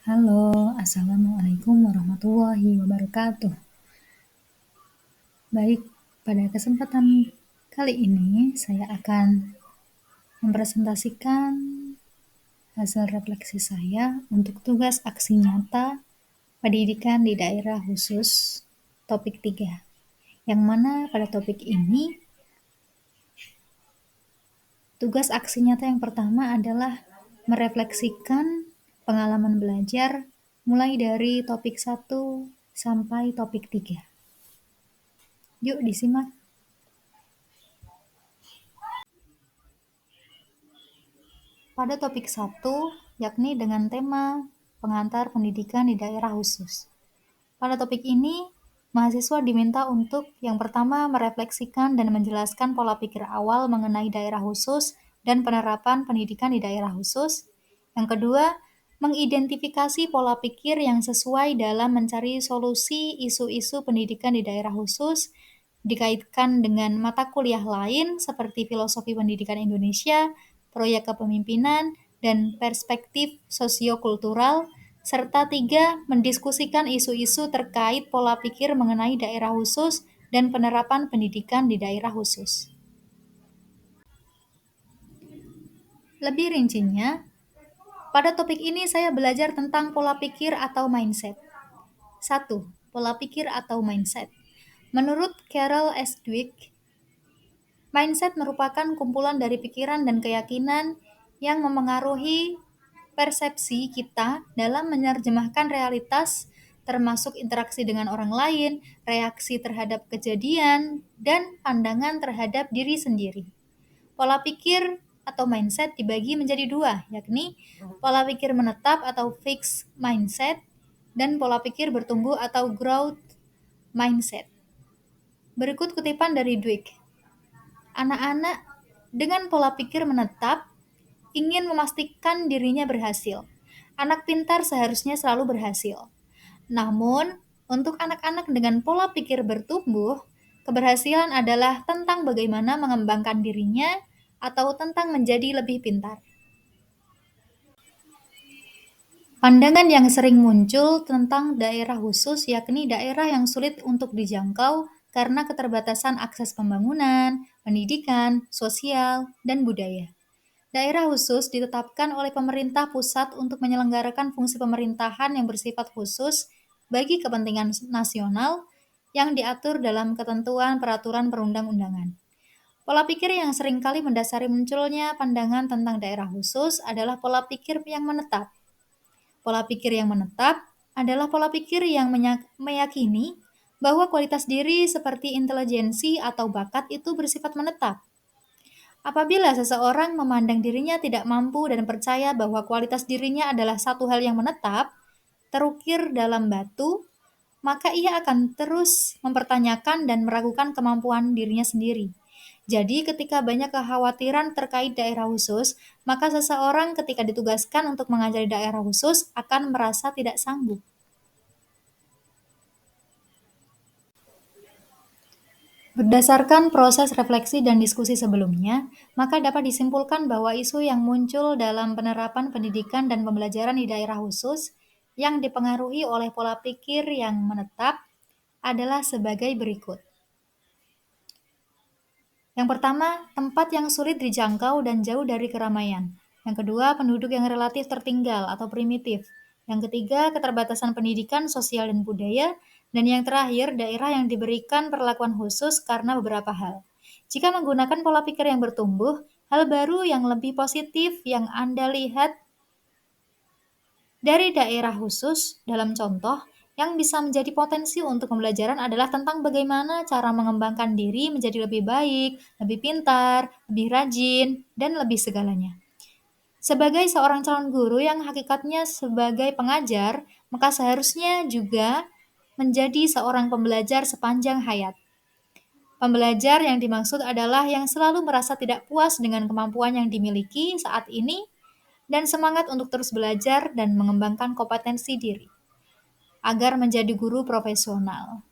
Halo, Assalamualaikum warahmatullahi wabarakatuh. Baik, pada kesempatan kali ini saya akan mempresentasikan hasil refleksi saya untuk tugas aksi nyata pendidikan di daerah khusus topik 3. Yang mana pada topik ini tugas aksi nyata yang pertama adalah merefleksikan pengalaman belajar mulai dari topik 1 sampai topik 3. Yuk disimak. Pada topik 1, yakni dengan tema pengantar pendidikan di daerah khusus. Pada topik ini, mahasiswa diminta untuk yang pertama merefleksikan dan menjelaskan pola pikir awal mengenai daerah khusus dan penerapan pendidikan di daerah khusus. Yang kedua, mengidentifikasi pola pikir yang sesuai dalam mencari solusi isu-isu pendidikan di daerah khusus dikaitkan dengan mata kuliah lain seperti filosofi pendidikan Indonesia, proyek kepemimpinan, dan perspektif sosiokultural, serta 3, mendiskusikan isu-isu terkait pola pikir mengenai daerah khusus dan penerapan pendidikan di daerah khusus. Lebih rincinya, pada topik ini saya belajar tentang pola pikir atau mindset. 1. Pola pikir atau mindset. Menurut Carol S. Dweck, mindset merupakan kumpulan dari pikiran dan keyakinan yang memengaruhi persepsi kita dalam menerjemahkan realitas, termasuk interaksi dengan orang lain, reaksi terhadap kejadian, dan pandangan terhadap diri sendiri. Pola pikir atau mindset dibagi menjadi 2, yakni pola pikir menetap atau fixed mindset dan pola pikir bertumbuh atau growth mindset. Berikut kutipan dari Dweck. Anak-anak dengan pola pikir menetap ingin memastikan dirinya berhasil. Anak pintar seharusnya selalu berhasil. Namun, untuk anak-anak dengan pola pikir bertumbuh, keberhasilan adalah tentang bagaimana mengembangkan dirinya atau tentang menjadi lebih pintar. Pandangan yang sering muncul tentang daerah khusus yakni daerah yang sulit untuk dijangkau karena keterbatasan akses pembangunan, pendidikan, sosial, dan budaya. Daerah khusus ditetapkan oleh pemerintah pusat untuk menyelenggarakan fungsi pemerintahan yang bersifat khusus bagi kepentingan nasional yang diatur dalam ketentuan peraturan perundang-undangan. Pola pikir yang seringkali mendasari munculnya pandangan tentang daerah khusus adalah pola pikir yang menetap. Pola pikir yang menetap adalah pola pikir yang meyakini bahwa kualitas diri seperti intelijensi atau bakat itu bersifat menetap. Apabila seseorang memandang dirinya tidak mampu dan percaya bahwa kualitas dirinya adalah satu hal yang menetap, terukir dalam batu, maka ia akan terus mempertanyakan dan meragukan kemampuan dirinya sendiri. Jadi ketika banyak kekhawatiran terkait daerah khusus, maka seseorang ketika ditugaskan untuk mengajari daerah khusus akan merasa tidak sanggup. Berdasarkan proses refleksi dan diskusi sebelumnya, maka dapat disimpulkan bahwa isu yang muncul dalam penerapan pendidikan dan pembelajaran di daerah khusus yang dipengaruhi oleh pola pikir yang menetap adalah sebagai berikut. Yang pertama, tempat yang sulit dijangkau dan jauh dari keramaian. Yang kedua, penduduk yang relatif tertinggal atau primitif. Yang ketiga, keterbatasan pendidikan, sosial, dan budaya. Dan yang terakhir, daerah yang diberikan perlakuan khusus karena beberapa hal. Jika menggunakan pola pikir yang bertumbuh, hal baru yang lebih positif yang Anda lihat dari daerah khusus dalam contoh yang bisa menjadi potensi untuk pembelajaran adalah tentang bagaimana cara mengembangkan diri menjadi lebih baik, lebih pintar, lebih rajin, dan lebih segalanya. Sebagai seorang calon guru yang hakikatnya sebagai pengajar, maka seharusnya juga menjadi seorang pembelajar sepanjang hayat. Pembelajar yang dimaksud adalah yang selalu merasa tidak puas dengan kemampuan yang dimiliki saat ini dan semangat untuk terus belajar dan mengembangkan kompetensi diri agar menjadi guru profesional.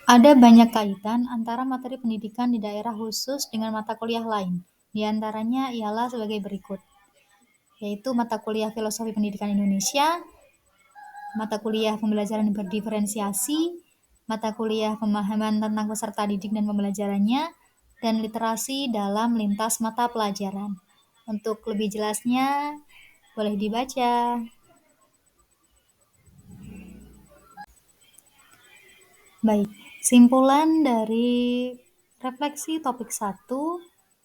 Ada banyak kaitan antara materi pendidikan di daerah khusus dengan mata kuliah lain. Di antaranya ialah sebagai berikut, yaitu mata kuliah Filosofi Pendidikan Indonesia, mata kuliah Pembelajaran Berdiferensiasi, mata kuliah Pemahaman tentang peserta didik dan pembelajarannya, dan literasi dalam lintas mata pelajaran. Untuk lebih jelasnya, boleh dibaca. Baik, simpulan dari refleksi topik 1,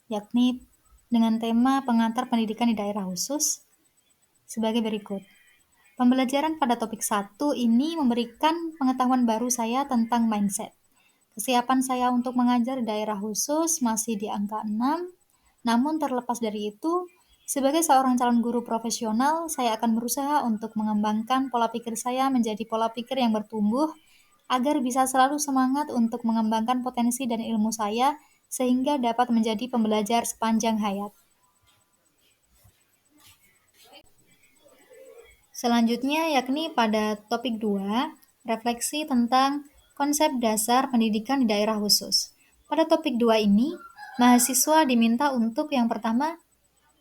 yakni dengan tema pengantar pendidikan di daerah khusus, sebagai berikut. Pembelajaran pada topik 1 ini memberikan pengetahuan baru saya tentang mindset. Kesiapan saya untuk mengajar di daerah khusus masih di angka 6, namun terlepas dari itu, sebagai seorang calon guru profesional, saya akan berusaha untuk mengembangkan pola pikir saya menjadi pola pikir yang bertumbuh, agar bisa selalu semangat untuk mengembangkan potensi dan ilmu saya, sehingga dapat menjadi pembelajar sepanjang hayat. Selanjutnya yakni pada topik 2, refleksi tentang konsep dasar pendidikan di daerah khusus. Pada topik 2 ini, mahasiswa diminta untuk yang pertama,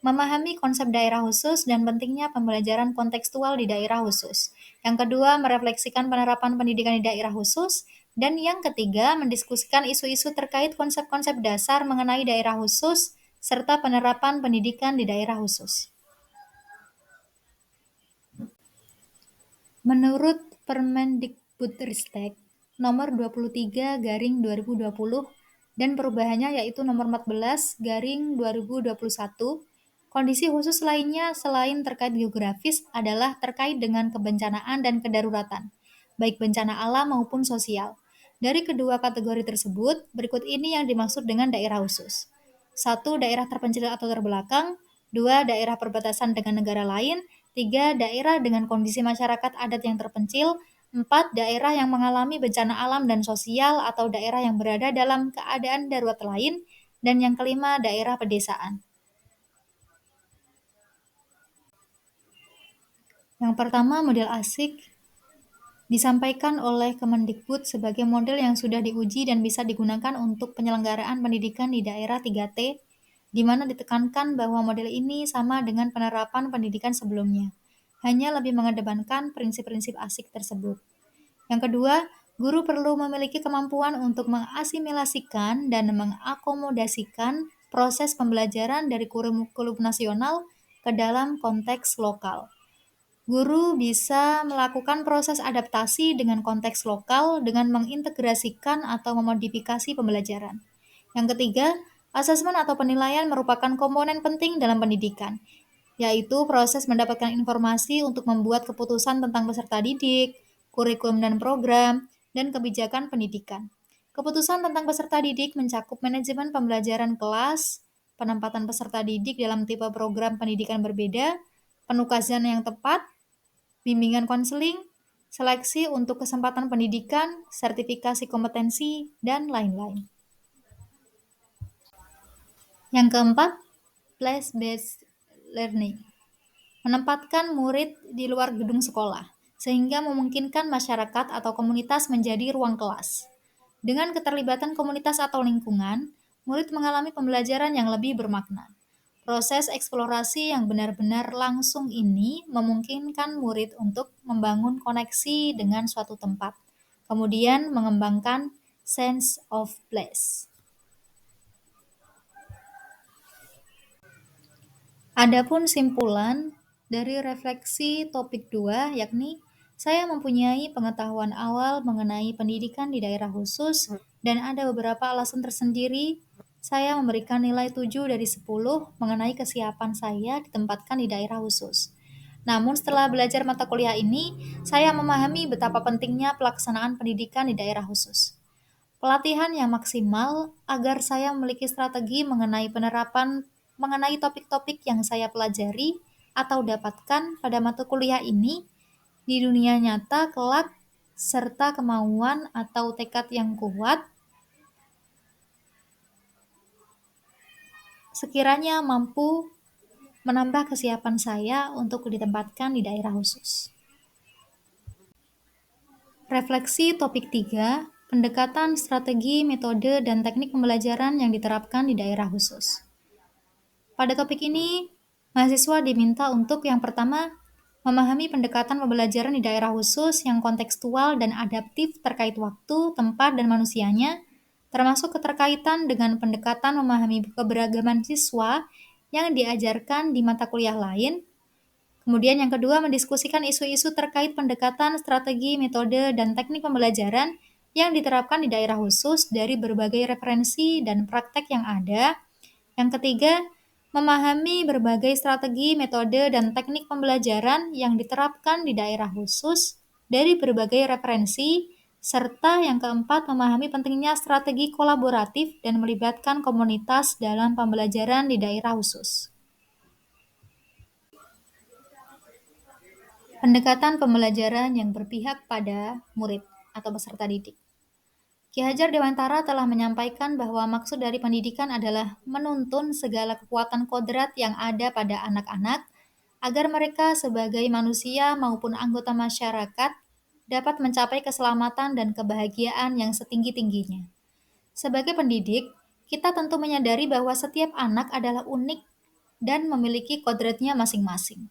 memahami konsep daerah khusus dan pentingnya pembelajaran kontekstual di daerah khusus. Yang kedua, merefleksikan penerapan pendidikan di daerah khusus. Dan yang ketiga, mendiskusikan isu-isu terkait konsep-konsep dasar mengenai daerah khusus, serta penerapan pendidikan di daerah khusus. Menurut Permendikbudristek nomor 23/2020 dan perubahannya yaitu nomor 14/2021, kondisi khusus lainnya selain terkait geografis adalah terkait dengan kebencanaan dan kedaruratan, baik bencana alam maupun sosial. Dari kedua kategori tersebut, berikut ini yang dimaksud dengan daerah khusus. 1. Daerah terpencil atau terbelakang. 2. Daerah perbatasan dengan negara lain. 3. Daerah dengan kondisi masyarakat adat yang terpencil. 4. Daerah yang mengalami bencana alam dan sosial atau daerah yang berada dalam keadaan darurat lain. Dan yang kelima, daerah pedesaan. Yang pertama, model ASIK disampaikan oleh Kemendikbud sebagai model yang sudah diuji dan bisa digunakan untuk penyelenggaraan pendidikan di daerah 3T, di mana ditekankan bahwa model ini sama dengan penerapan pendidikan sebelumnya, hanya lebih mengedepankan prinsip-prinsip ASIK tersebut. Yang kedua, guru perlu memiliki kemampuan untuk mengasimilasikan dan mengakomodasikan proses pembelajaran dari kurikulum nasional ke dalam konteks lokal. Guru bisa melakukan proses adaptasi dengan konteks lokal dengan mengintegrasikan atau memodifikasi pembelajaran. Yang ketiga, asesmen atau penilaian merupakan komponen penting dalam pendidikan, yaitu proses mendapatkan informasi untuk membuat keputusan tentang peserta didik, kurikulum dan program, dan kebijakan pendidikan. Keputusan tentang peserta didik mencakup manajemen pembelajaran kelas, penempatan peserta didik dalam tipe program pendidikan berbeda, penugasan yang tepat, bimbingan konseling, seleksi untuk kesempatan pendidikan, sertifikasi kompetensi, dan lain-lain. Yang keempat, place-based learning. Menempatkan murid di luar gedung sekolah, sehingga memungkinkan masyarakat atau komunitas menjadi ruang kelas. Dengan keterlibatan komunitas atau lingkungan, murid mengalami pembelajaran yang lebih bermakna. Proses eksplorasi yang benar-benar langsung ini memungkinkan murid untuk membangun koneksi dengan suatu tempat, kemudian mengembangkan sense of place. Adapun simpulan dari refleksi topik 2, yakni saya mempunyai pengetahuan awal mengenai pendidikan di daerah khusus dan ada beberapa alasan tersendiri saya memberikan nilai 7 dari 10 mengenai kesiapan saya ditempatkan di daerah khusus. Namun setelah belajar mata kuliah ini, saya memahami betapa pentingnya pelaksanaan pendidikan di daerah khusus. Pelatihan yang maksimal agar saya memiliki strategi mengenai topik-topik yang saya pelajari atau dapatkan pada mata kuliah ini di dunia nyata kelak, serta kemauan atau tekad yang kuat sekiranya mampu menambah kesiapan saya untuk ditempatkan di daerah khusus. Refleksi topik 3, pendekatan strategi, metode, dan teknik pembelajaran yang diterapkan di daerah khusus. Pada topik ini, mahasiswa diminta untuk yang pertama, memahami pendekatan pembelajaran di daerah khusus yang kontekstual dan adaptif terkait waktu, tempat, dan manusianya, termasuk keterkaitan dengan pendekatan memahami keberagaman siswa yang diajarkan di mata kuliah lain. Kemudian yang kedua, mendiskusikan isu-isu terkait pendekatan, strategi, metode, dan teknik pembelajaran yang diterapkan di daerah khusus dari berbagai referensi dan praktek yang ada. Yang ketiga, memahami berbagai strategi, metode, dan teknik pembelajaran yang diterapkan di daerah khusus dari berbagai referensi, serta yang keempat, memahami pentingnya strategi kolaboratif dan melibatkan komunitas dalam pembelajaran di daerah khusus. Pendekatan pembelajaran yang berpihak pada murid atau peserta didik. Ki Hajar Dewantara telah menyampaikan bahwa maksud dari pendidikan adalah menuntun segala kekuatan kodrat yang ada pada anak-anak agar mereka sebagai manusia maupun anggota masyarakat dapat mencapai keselamatan dan kebahagiaan yang setinggi-tingginya. Sebagai pendidik, kita tentu menyadari bahwa setiap anak adalah unik dan memiliki kodratnya masing-masing.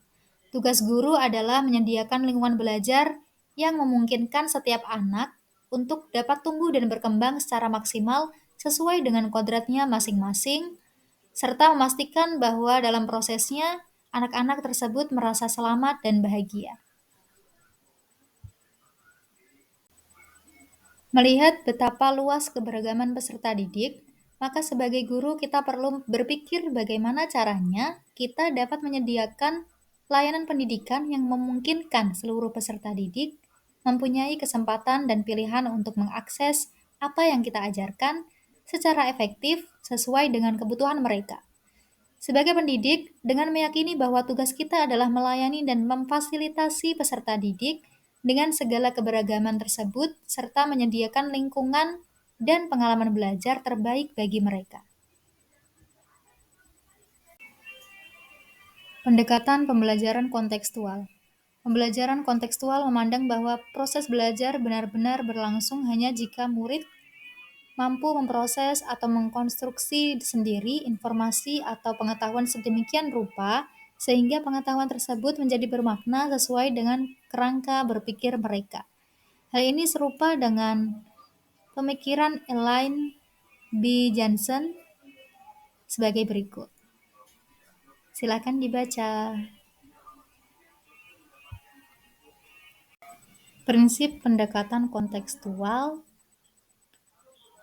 Tugas guru adalah menyediakan lingkungan belajar yang memungkinkan setiap anak untuk dapat tumbuh dan berkembang secara maksimal sesuai dengan kodratnya masing-masing, serta memastikan bahwa dalam prosesnya anak-anak tersebut merasa selamat dan bahagia. Melihat betapa luas keberagaman peserta didik, maka sebagai guru kita perlu berpikir bagaimana caranya kita dapat menyediakan layanan pendidikan yang memungkinkan seluruh peserta didik mempunyai kesempatan dan pilihan untuk mengakses apa yang kita ajarkan secara efektif sesuai dengan kebutuhan mereka. Sebagai pendidik, dengan meyakini bahwa tugas kita adalah melayani dan memfasilitasi peserta didik dengan segala keberagaman tersebut, serta menyediakan lingkungan dan pengalaman belajar terbaik bagi mereka. Pendekatan pembelajaran kontekstual. Pembelajaran kontekstual memandang bahwa proses belajar benar-benar berlangsung hanya jika murid mampu memproses atau mengkonstruksi sendiri informasi atau pengetahuan sedemikian rupa sehingga pengetahuan tersebut menjadi bermakna sesuai dengan kerangka berpikir mereka. Hal ini serupa dengan pemikiran Elaine B. Johnson sebagai berikut. Silakan dibaca. Prinsip pendekatan kontekstual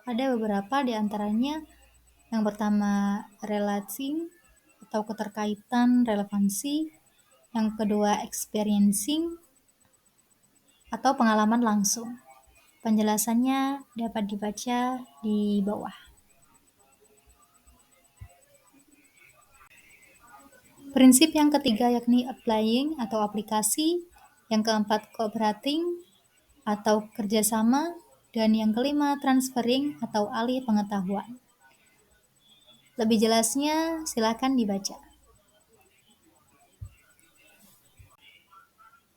ada beberapa di antaranya. Yang pertama, relasi atau keterkaitan relevansi. Yang kedua, experiencing atau pengalaman langsung. Penjelasannya dapat dibaca di bawah. Prinsip yang ketiga yakni applying atau aplikasi, yang keempat cooperating atau kerjasama, dan yang kelima transferring atau alih pengetahuan. Lebih jelasnya silakan dibaca.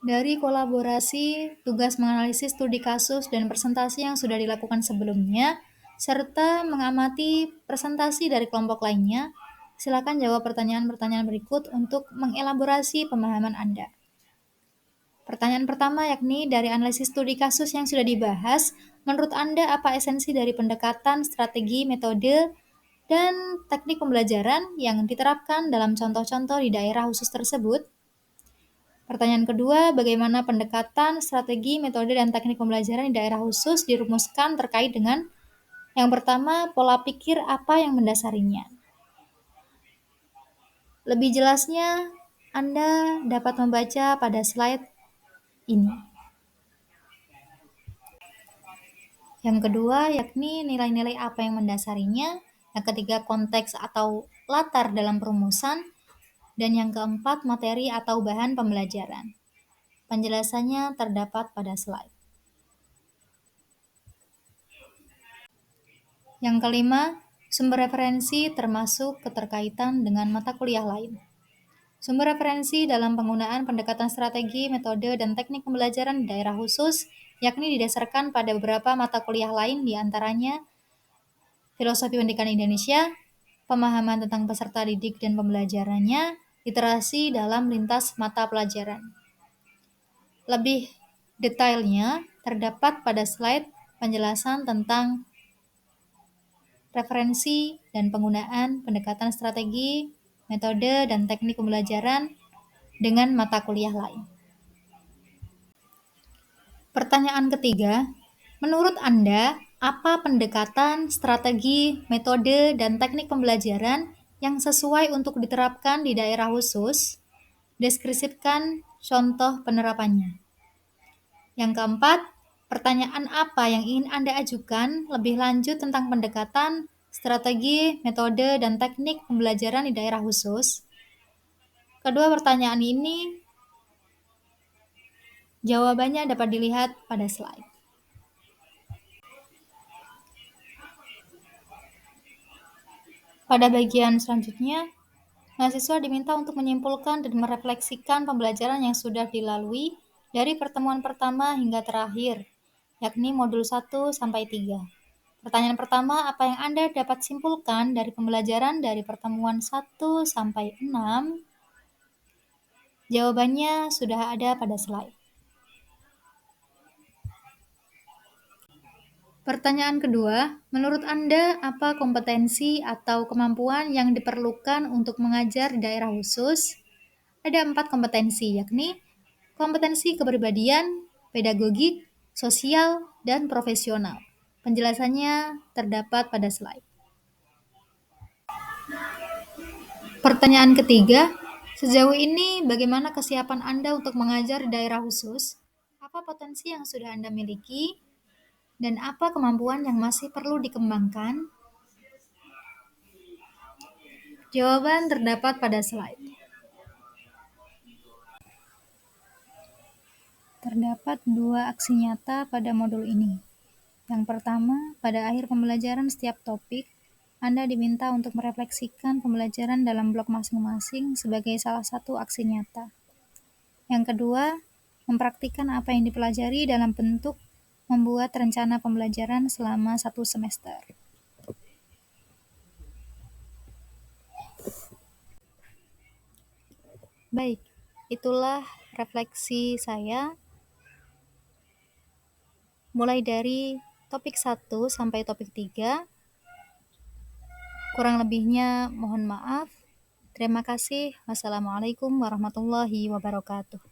Dari kolaborasi, tugas menganalisis studi kasus dan presentasi yang sudah dilakukan sebelumnya, serta mengamati presentasi dari kelompok lainnya, silakan jawab pertanyaan-pertanyaan berikut untuk mengelaborasi pemahaman Anda. Pertanyaan pertama yakni dari analisis studi kasus yang sudah dibahas, menurut Anda apa esensi dari pendekatan, strategi, metode, dan teknik pembelajaran yang diterapkan dalam contoh-contoh di daerah khusus tersebut? Pertanyaan kedua, bagaimana pendekatan, strategi, metode, dan teknik pembelajaran di daerah khusus dirumuskan terkait dengan yang pertama, pola pikir apa yang mendasarinya. Lebih jelasnya, Anda dapat membaca pada slide ini. Yang kedua, yakni nilai-nilai apa yang mendasarinya. Yang ketiga, konteks atau latar dalam perumusan. Dan yang keempat, materi atau bahan pembelajaran. Penjelasannya terdapat pada slide. Yang kelima, sumber referensi termasuk keterkaitan dengan mata kuliah lain. Sumber referensi dalam penggunaan pendekatan strategi, metode, dan teknik pembelajaran di daerah khusus yakni didasarkan pada beberapa mata kuliah lain, di antaranya Filosofi Pendidikan Indonesia, pemahaman tentang peserta didik dan pembelajarannya, literasi dalam lintas mata pelajaran. Lebih detailnya terdapat pada slide penjelasan tentang referensi dan penggunaan pendekatan strategi, metode, dan teknik pembelajaran dengan mata kuliah lain. Pertanyaan ketiga, menurut Anda, apa pendekatan, strategi, metode, dan teknik pembelajaran yang sesuai untuk diterapkan di daerah khusus? Deskripsikan contoh penerapannya. Yang keempat, pertanyaan apa yang ingin Anda ajukan lebih lanjut tentang pendekatan, strategi, metode, dan teknik pembelajaran di daerah khusus? Kedua pertanyaan ini, jawabannya dapat dilihat pada slide. Pada bagian selanjutnya, mahasiswa diminta untuk menyimpulkan dan merefleksikan pembelajaran yang sudah dilalui dari pertemuan pertama hingga terakhir, yakni modul 1 sampai 3. Pertanyaan pertama, apa yang Anda dapat simpulkan dari pembelajaran dari pertemuan 1 sampai 6? Jawabannya sudah ada pada slide. Pertanyaan kedua, menurut Anda apa kompetensi atau kemampuan yang diperlukan untuk mengajar di daerah khusus? Ada 4 kompetensi, yakni kompetensi kepribadian, pedagogik, sosial, dan profesional. Penjelasannya terdapat pada slide. Pertanyaan ketiga, sejauh ini bagaimana kesiapan Anda untuk mengajar di daerah khusus? Apa potensi yang sudah Anda miliki? Dan apa kemampuan yang masih perlu dikembangkan? Jawaban terdapat pada slide. Terdapat 2 aksi nyata pada modul ini. Yang pertama, pada akhir pembelajaran setiap topik, Anda diminta untuk merefleksikan pembelajaran dalam blok masing-masing sebagai salah satu aksi nyata. Yang kedua, mempraktikkan apa yang dipelajari dalam bentuk membuat rencana pembelajaran selama 1 semester. Baik, itulah refleksi saya mulai dari topik 1 sampai topik 3. Kurang lebihnya mohon maaf. Terima kasih. Wassalamualaikum warahmatullahi wabarakatuh.